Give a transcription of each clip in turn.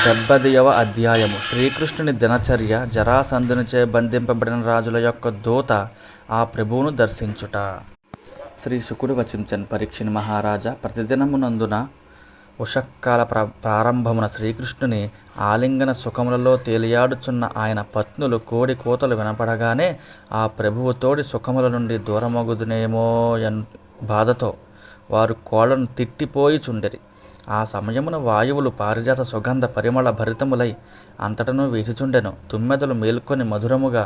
70వ అధ్యాయము. శ్రీకృష్ణుని దినచర్య. జరాసంధునిచే బంధింపబడిన రాజుల యొక్క దూత ఆ ప్రభువును దర్శించుట. శ్రీ శుకుడు వచించన్. పరీక్షిన్ మహారాజా, ప్రతిదినమునందున ఉషక్కాల ప్రారంభమున శ్రీకృష్ణుని ఆలింగన సుఖములలో తేలియాడుచున్న ఆయన పత్నులు కోడి కోతలు వినపడగానే ఆ ప్రభువుతోడి సుఖముల నుండి దూరమగుదునేమో బాధతో వారు కోళ్లను తిట్టిపోయి చుండిరి. ఆ సమయమున వాయువులు పారిజాత సుగంధ పరిమళ భరితములై అంతటను వీచిచుండెను. తుమ్మెదలు మేల్కొని మధురముగా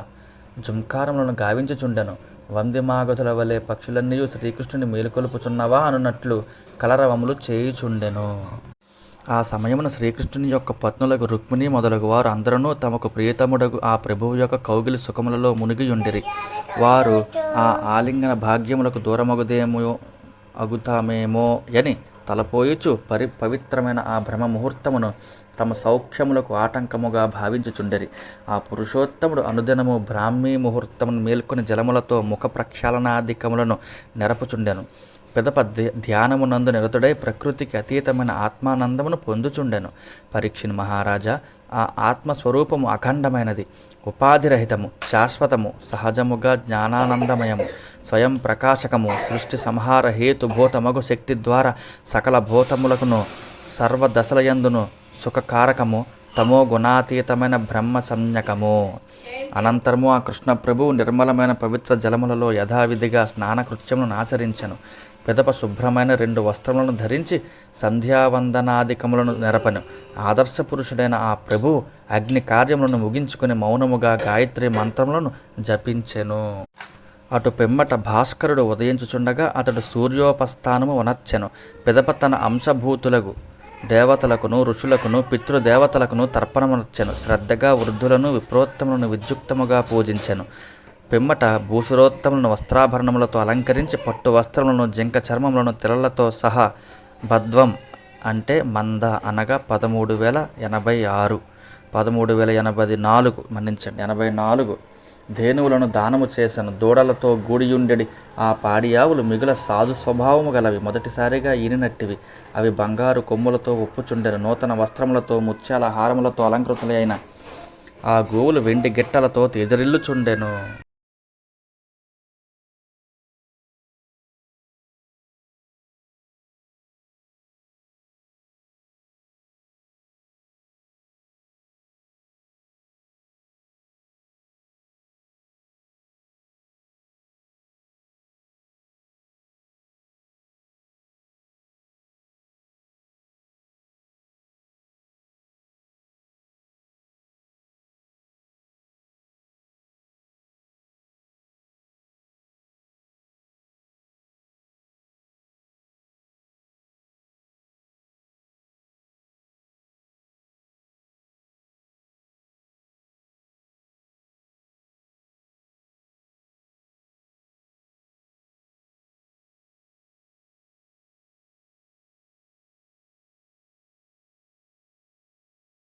జుంకారములను గావించుచుండెను. వందిమాగతుల వలె పక్షులన్నీ శ్రీకృష్ణుని మేలుకొలుపుచున్నవా అనున్నట్లు కలరవములు చేయుచుండెను. ఆ సమయమున శ్రీకృష్ణుని యొక్క పత్నులకు రుక్మిణి మొదలగు వారు అందరూ తమకు ప్రియతముడగు ఆ ప్రభువు యొక్క కౌగిలి సుఖములలో మునిగియుండిరి. వారు ఆ ఆలింగన భాగ్యములకు దూరమగుదేమో అగుతామేమో అని తలపోయిచు పవిత్రమైన ఆ బ్రహ్మ ముహూర్తమును తమ సౌఖ్యములకు ఆటంకముగా భావించుచుండెరి. ఆ పురుషోత్తముడు అనుదినము బ్రాహ్మీ ముహూర్తమును మేల్కొని జలములతో ముఖ ప్రక్షాళనాధికములను నెరపుచుండెను. పిదప ధ్యానమునందు నిరతుడై ప్రకృతికి అతీతమైన ఆత్మానందమును పొందుచుండెను. పరీక్షిన్ మహారాజా, ఆ ఆత్మస్వరూపము అఖండమైనది, ఉపాధిరహితము, శాశ్వతము, సహజముగా జ్ఞానానందమయము, స్వయం ప్రకాశకము, సృష్టి సంహార హేతుభూతమగు శక్తి ద్వారా సకల భూతములకును సర్వదశలయందును సుఖకారకము, తమో గుణాతీతమైన బ్రహ్మ సంజ్ఞకము. అనంతరము ఆ కృష్ణ ప్రభువు నిర్మలమైన పవిత్ర జలములలో యథావిధిగా స్నానకృత్యములను ఆచరించెను. పిదప శుభ్రమైన 2 వస్త్రములను ధరించి సంధ్యావందనాదికములను నెరపను. ఆదర్శ పురుషుడైన ఆ ప్రభువు అగ్ని కార్యములను ముగించుకుని మౌనముగా గాయత్రి మంత్రములను జపించెను. అటు పిమ్మట భాస్కరుడు ఉదయించుచుండగా అతడు సూర్యోపస్థానము వనర్చెను. పిదప తన అంశభూతులకు దేవతలకును ఋషులకును పితృదేవతలకును తర్పణమునర్చెను. శ్రద్ధగా వృద్ధులను విప్రోత్తములను విద్యుక్తముగా పూజించెను. పిమ్మట భూసురోత్తములను వస్త్రాభరణములతో అలంకరించి పట్టు వస్త్రములను జింక చర్మములను తిలలతో సహా బద్వం అంటే మంద అనగా 13,084 ధేనువులను దానము చేసెను. దూడలతో గూడియుండెడి ఆ పాడియావులు మిగుల సాధు స్వభావము గలవి, మొదటిసారిగా ఈనినట్టివి. అవి బంగారు కొమ్ములతో ఒప్పుచుండెను. నూతన వస్త్రములతో ముత్యాల హారములతో అలంకృతులైన ఆ గోవులు వెండి గిట్టలతో తేజరిల్లుచుండెను.